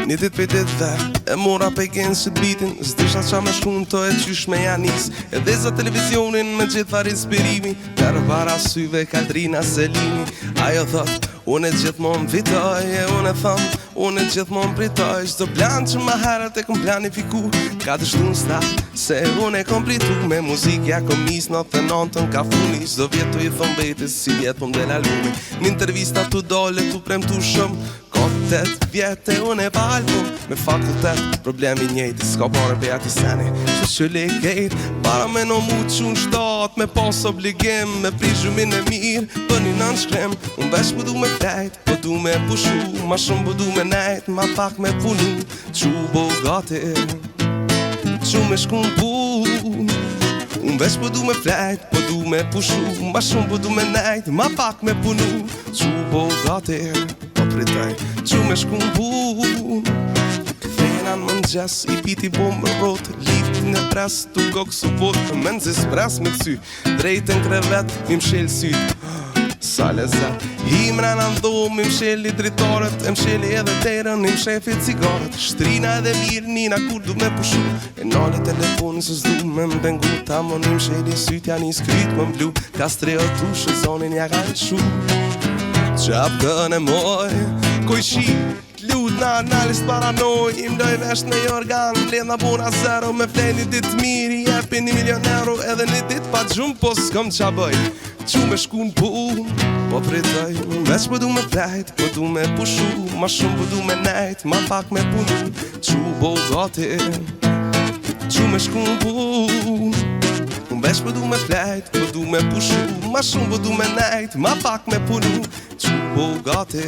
Një dit për ditëve e mora pejken së bitin, s'disha qa me shkun të e qysh me janis. Edhe za televizionin me gjithë far inspirimi, per para syve Katrina Selimi. Ajo thot, unë e gjithmon vitoj, e unë e thëm, unë e gjithmon pritoj. Çdo plan që ma herët e kom planifiku, ka të shtu në stat, se unë e kom pritu. Me muzikja kom nis në të nëntën ka funi, çdo vjetu i thom vetës si vjetë po mdel albumi. Në intervista tu dole tu premtu shumë, ka 8 vjetë e unë e pa album. Me fakultet, problemi njejti, s'ka pare për ati seni, që le kejt. Para me në mu që në shtat, me pas obligim, me pri zhumin e mirë, për një nën shkrim. Unë vesh po du me flejt, po du me pushu, ma shumë po du me nejt, ma pak me punu. Qu bogati, qu me shkun pun. Unë vesh po du me flejt, po du me pushu, ma shumë po du me nejt, ma pak me punu. Qu bogati, po pritaj, qu me shkun pun. Këthejna në mëngjes, i piti bombë rot, lift në pres, tu kokë su vot, mëndzis pres me cy, drejtën krevet, mi mshel syt. Sa lezet, himra në ndohë, mi msheli dritaret, e msheli edhe terën, i mshefi cigaret. Shtrina edhe mirë, nina kur du me pushu, e nale telefonin se s'du me mbengu. Ta mon i msheli syt, janë i skryt më mblu, kastreo tu shëzonin ja ka shu. Qap gën e moj, koj shi, t'lut na analist paranoj. I mdoj vesh në i organ, ledna bona zero, me flej një dit mirë, i jepi 1 milion euro, edhe një dit pa gjumë, po s'kom qa bëj. Qu me shku në pun, po pritoj, veç po du me flejt, po du me pushu, ma shumë po du me nejt, ma pak me punu. Qu bogati, qu me shku në pun, veç po du me flejt, po du me pushu, ma shumë po du me nejt, ma pak me punu. Qu bogati,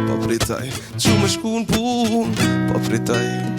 po pritoj, qu me shku në pun, po pritoj.